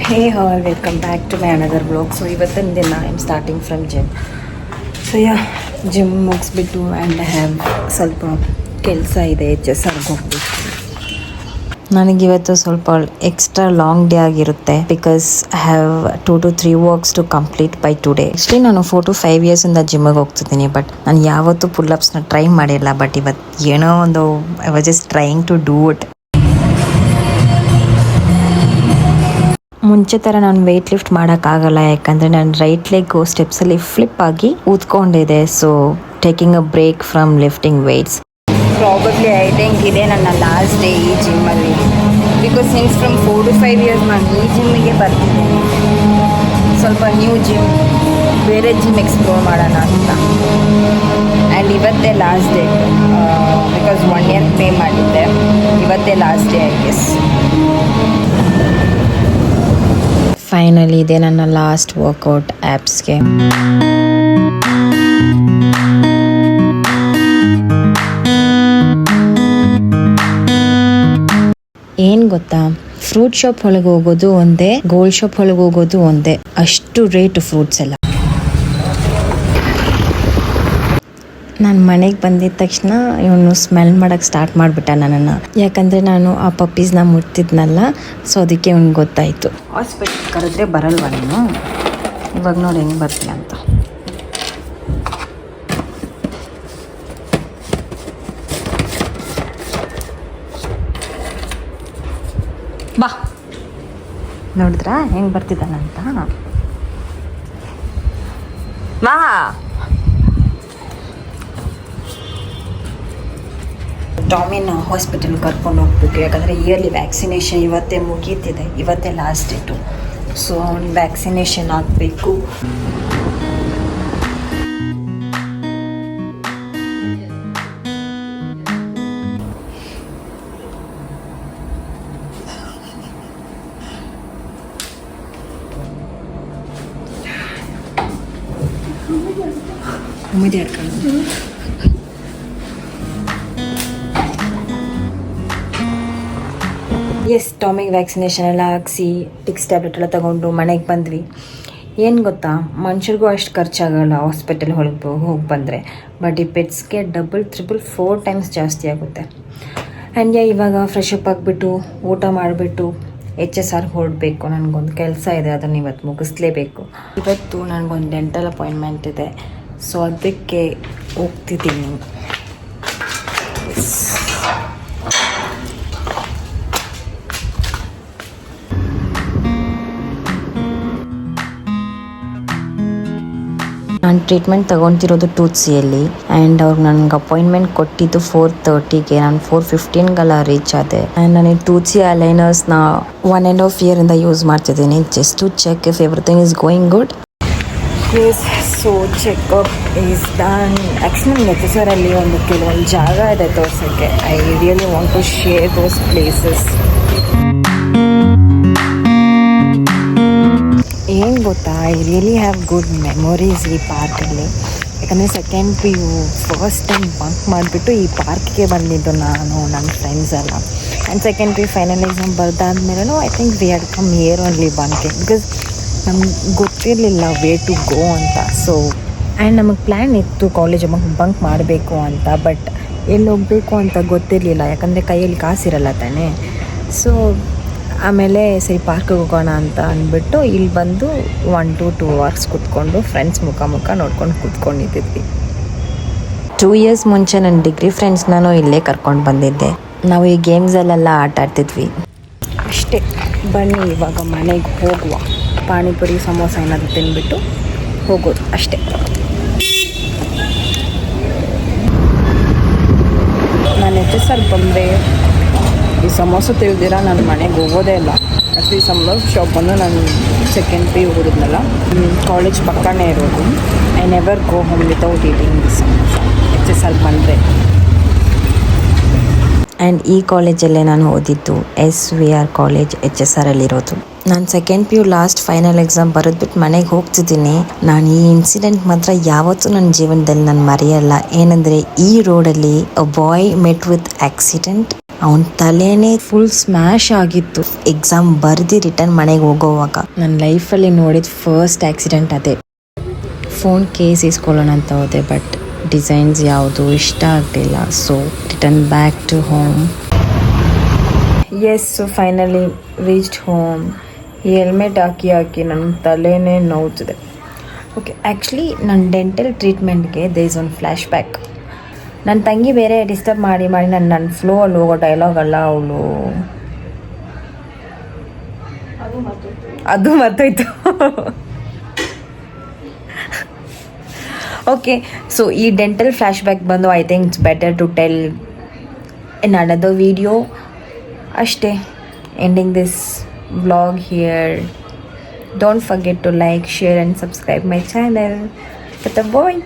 Hey all welcome back to my another blog. So ಇವತ್ತಿನ ದಿನ I am starting from gym. So gym ಮುಗಿಸ್ಬಿಟ್ಟು and have ಸ್ವಲ್ಪ ಕೆಲಸ ಇದೆ, ಚೆಸ್ಸರ್ಗೆ ಹೋಗ್ಬೇಕು. ನನಗಿವತ್ತು ಸ್ವಲ್ಪ ಎಕ್ಸ್ಟ್ರಾ ಲಾಂಗ್ ಡೇ ಆಗಿರುತ್ತೆ because I have 2 to 3 works to complete by today. Actually ನಾನು 4 to 5 ಇಯರ್ಸಿಂದ ಜಿಮ್ಮಿಗೆ ಹೋಗ್ತಿದ್ದೀನಿ, ಬಟ್ ನಾನು ಯಾವತ್ತೂ ಪುಲ್ಲಪ್ಸ್ನ ಟ್ರೈ ಮಾಡಿಲ್ಲ. ಬಟ್ ಇವತ್ತು ಏನೋ ಒಂದು I was just trying to do it. ಮುಂಚೆ ಥರ ನಾನು ವೆಯ್ಟ್ ಲಿಫ್ಟ್ ಮಾಡೋಕ್ಕಾಗಲ್ಲ, ಯಾಕಂದರೆ ನಾನು ರೈಟ್ ಲೆಗ್ ಸ್ಟೆಪ್ಸಲ್ಲಿ ಫ್ಲಿಪ್ ಆಗಿ ಊದ್ಕೊಂಡಿದೆ. So taking a break from lifting weights. Probably I think ಇದೇ ನನ್ನ ಲಾಸ್ಟ್ ಡೇ ಈ ಜಿಮ್ಮಲ್ಲಿ. Because since from 4 to 5 years ನಾನು ಈ ಜಿಮ್ಮಿಗೆ ಬರ್ತಿದ್ದೀನಿ. ಸ್ವಲ್ಪ ನ್ಯೂ ಜಿಮ್, ಬೇರೆ ಜಿಮ್ ಎಕ್ಸ್ಪ್ಲೋರ್ ಮಾಡೋಣ ಅಂತ. ಆ್ಯಂಡ್ ಇವತ್ತೇ last day because 1 year pay ಮಾಡಿದ್ದೆ. ಇವತ್ತೇ last day I guess. Finally ಇದೆ ನನ್ನ ಲಾಸ್ಟ್ ವರ್ಕೌಟ್ ಆ್ಯಪ್ಸ್ಗೆ. ಏನು ಗೊತ್ತಾ, ಫ್ರೂಟ್ ಶಾಪ್ ಒಳಗೆ ಹೋಗೋದು ಒಂದೇ, ಗೋಲ್ಡ್ ಶಾಪ್ ಒಳಗೆ ಹೋಗೋದು ಒಂದೇ, ಅಷ್ಟು ರೇಟ್ ಫ್ರೂಟ್ಸ್ ಎಲ್ಲ. ನಾನು ಮನೆಗೆ ಬಂದಿದ್ದ ತಕ್ಷಣ ಇವನು ಸ್ಮೆಲ್ ಮಾಡೋಕ್ಕೆ ಸ್ಟಾರ್ಟ್ ಮಾಡಿಬಿಟ್ಟ ನನ್ನನ್ನು. ಯಾಕಂದರೆ ನಾನು ಆ ಪಪ್ಪೀಸ್ನ ಮುಟ್ತಿದ್ನಲ್ಲ, ಸೊ ಅದಕ್ಕೆ ಅವ್ನಿಗೆ ಗೊತ್ತಾಯಿತು. ಹಾಸ್ಪಿಟಲ್ ಕರೆದ್ರೆ ಬರಲ್ವ ನೀನು? ಇವಾಗ ನೋಡಿ ಹೆಂಗೆ ಬರ್ತೀಯ ಅಂತ. ಬಾ, ನೋಡಿದ್ರಾ ಹೆಂಗೆ ಬರ್ತಿದ್ದಾನಂತ? ಬಾ. ಟಾಮಿನ ಹಾಸ್ಪಿಟಲ್ ಕರ್ಕೊಂಡು ಹೋಗ್ಬೇಕು, ಯಾಕಂದರೆ ಇಯರ್ಲಿ ವ್ಯಾಕ್ಸಿನೇಷನ್ ಇವತ್ತೇ ಮುಗೀತಿದೆ, ಇವತ್ತೇ ಲಾಸ್ಟ್ ಡೇಟು. ಸೊ ಅವ್ನು ವ್ಯಾಕ್ಸಿನೇಷನ್ ಆಗಬೇಕು. ಎಸ್, ಟಾಮಿಗೆ ವ್ಯಾಕ್ಸಿನೇಷನ್ ಎಲ್ಲ ಹಾಕ್ಸಿ ಟಿಕ್ಸ್ ಟ್ಯಾಬ್ಲೆಟ್ ಎಲ್ಲ ತೊಗೊಂಡು ಮನೆಗೆ ಬಂದ್ವಿ. ಏನು ಗೊತ್ತಾ, ಮನುಷ್ಯರಿಗೂ ಅಷ್ಟು ಖರ್ಚಾಗಲ್ಲ ಹಾಸ್ಪಿಟಲ್ ಹೋಗಿ ಬಂದರೆ, ಬಟ್ ಈ ಪೆಟ್ಸ್ಗೆ 3-4 times ಜಾಸ್ತಿ ಆಗುತ್ತೆ. ಆ್ಯಂಡ್ ಇವಾಗ ಫ್ರೆಶ್ ಅಪ್ ಆಗಿಬಿಟ್ಟು ಊಟ ಮಾಡಿಬಿಟ್ಟು HSR ಹೊರಡಬೇಕು. ನನಗೊಂದು ಕೆಲಸ ಇದೆ, ಅದನ್ನು ಇವತ್ತು ಮುಗಿಸ್ಲೇಬೇಕು. ಇವತ್ತು ನನಗೊಂದು ಡೆಂಟಲ್ ಅಪಾಯಿಂಟ್ಮೆಂಟ್ ಇದೆ, ಸೊ ಅದಕ್ಕೆ ಹೋಗ್ತಿದ್ದೀನಿ. ನಾನು ಟ್ರೀಟ್ಮೆಂಟ್ ತೊಗೊತಿರೋದು ಟೂತ್ಸಿಯಲ್ಲಿ. ಆ್ಯಂಡ್ ಅವ್ರಿಗೆ ನನಗೆ ಅಪಾಯಿಂಟ್ಮೆಂಟ್ ಕೊಟ್ಟಿದ್ದು 4:30ಗೆ. ನಾನು 4:15 ರೀಚ್ ಆದೆ. ಆ್ಯಂಡ್ ನಾನು ಈ ಟೂತ್ಸಿ ಅಲೈನರ್ಸ್ನ 1.5 year ಯೂಸ್ ಮಾಡ್ತಿದ್ದೀನಿ, just to check if everything is going good. So checkup is done. Actually ನೆಸಸರಲ್ಲಿ ಕೆಲವೊಂದು ಜಾಗ ಇದೆ ತೋರ್ಸೋಕ್ಕೆ. I really want to share those places. ಏನು ಗೊತ್ತಾ, I really have good memories ಈ ಪಾರ್ಕಲ್ಲಿ. ಯಾಕಂದರೆ second PU first time bunk ಮಾಡಿಬಿಟ್ಟು ಈ ಪಾರ್ಕ್ಗೆ ಬಂದಿದ್ದು ನಾನು, ನನ್ನ ಫ್ರೆಂಡ್ಸ್ ಎಲ್ಲ. And second PU final exam ಬರೆದಾದ್ಮೇಲೆ I think we had come here only banking, because ನಮ್ಗೆ ಗೊತ್ತಿರಲಿಲ್ಲ ವೇ ಟು ಗೋ ಅಂತ. ಸೊ ಆ್ಯಂಡ್ ನಮಗೆ ಪ್ಲ್ಯಾನ್ ಇತ್ತು ಕಾಲೇಜ್ ಬಂಕ್ ಮಾಡಬೇಕು ಅಂತ, ಬಟ್ ಎಲ್ಲಿ ಹೋಗಬೇಕು ಅಂತ ಗೊತ್ತಿರಲಿಲ್ಲ, ಯಾಕಂದರೆ ಕೈಯಲ್ಲಿ ಕಾಸಿರಲ್ಲ ತಾನೇ. ಸೊ ಆಮೇಲೆ ಸರಿ ಪಾರ್ಕಿಗೆ ಹೋಗೋಣ ಅಂತ ಅಂದ್ಬಿಟ್ಟು ಇಲ್ಲಿ ಬಂದು 1 to 2 hours ಕೂತ್ಕೊಂಡು ಫ್ರೆಂಡ್ಸ್ ಮುಖ ನೋಡ್ಕೊಂಡು ಕೂತ್ಕೊಂಡಿದ್ವಿ. 2 years ಮುಂಚೆ ನನ್ನ ಡಿಗ್ರಿ ಫ್ರೆಂಡ್ಸ್ ನಾನು ಇಲ್ಲೇ ಕರ್ಕೊಂಡು ಬಂದಿದ್ದೆ. ನಾವು ಈ ಗೇಮ್ಸಲ್ಲೆಲ್ಲ ಆಟ ಆಡ್ತಿದ್ವಿ ಅಷ್ಟೇ. ಬನ್ನಿ ಇವಾಗ ಮನೆಗೆ ಹೋಗುವ. ಪಾನಿಪುರಿ ಸಮೋಸ ಏನಾದರೂ ತಿಂದ್ಬಿಟ್ಟು ಹೋಗೋದು ಅಷ್ಟೇ. ನಾನು HSR ಬಂದರೆ ಈ ಸಮೋಸ ತಿಳಿದಿರ ನನ್ನ ಮನೆಗೆ ಹೋಗೋದೇ ಇಲ್ಲ. ಆ್ಯಕ್ಚುಲಿ ಸಮೋಸ ಶಾಪ್ ಬಂದು ನಾನು ಸೆಕೆಂಡ್ PU ಹೋಗಿದ್ನಲ್ಲ, ಕಾಲೇಜ್ ಪಕ್ಕನೇ ಇರೋದು. I never go home without eating the samosa HSR ಬಂದರೆ. ಆ್ಯಂಡ್ ಈ ಕಾಲೇಜಲ್ಲೇ ನಾನು ಓದಿದ್ದು, SVR ಕಾಲೇಜ್ HSRಲ್ಲಿರೋದು. ನಾನು second PU last final exam ಬರೆದ್ಬಿಟ್ಟು ಮನೆಗೆ ಹೋಗ್ತಿದ್ದೀನಿ. ನಾನು ಈ ಇನ್ಸಿಡೆಂಟ್ ಮಾತ್ರ ಯಾವತ್ತೂ ನನ್ನ ಜೀವನದಲ್ಲಿ ನಾನು ಮರೆಯಲ್ಲ. ಏನಂದರೆ ಈ ರೋಡಲ್ಲಿ ಅ ಬಾಯ್ ಮೆಟ್ ವಿತ್ ಆಕ್ಸಿಡೆಂಟ್. ಅವನ ತಲೆನೇ ಫುಲ್ ಸ್ಮ್ಯಾಶ್ ಆಗಿತ್ತು. ಎಕ್ಸಾಮ್ ಬರೆದು ರಿಟರ್ನ್ ಮನೆಗೆ ಹೋಗೋವಾಗ ನನ್ನ ಲೈಫಲ್ಲಿ ನೋಡಿದ ಫಸ್ಟ್ ಆಕ್ಸಿಡೆಂಟ್ ಅದೇ. ಫೋನ್ ಕೇಸ್ ಇಸ್ಕೊಳ್ಳೋಣ ಅಂತ ಹೋದೆ, ಬಟ್ ಡಿಸೈನ್ಸ್ ಯಾವುದು ಇಷ್ಟ ಆಗಲಿಲ್ಲ. So return back to home. Yes, so finally reached home. ಈ ಹೆಲ್ಮೆಟ್ ಹಾಕಿ ನನ್ನ ತಲೆನೇ ನೋವ್ತಿದೆ. ಓಕೆ, ಆ್ಯಕ್ಚುಲಿ ನನ್ನ ಡೆಂಟಲ್ ಟ್ರೀಟ್ಮೆಂಟ್ಗೆ there is one flashback. ನನ್ನ ತಂಗಿ ಬೇರೆ ಡಿಸ್ಟರ್ಬ್ ಮಾಡಿ ನನ್ನ ಫ್ಲೋ ಅಲ್ಲಿ ಹೋಗೋ ಡೈಲಾಗ್ ಅಲ್ಲ ಅವಳು. ಅದು ಮತ್ತೋಯ್ತು. ಓಕೆ, ಸೊ ಈ ಡೆಂಟಲ್ ಫ್ಲ್ಯಾಶ್ ಬ್ಯಾಕ್ ಬಂದು I think it's better to tell in another video. ಅಷ್ಟೇ, ಎಂಡಿಂಗ್ this vlog here. Don't forget to like, share and subscribe my channel. Bye.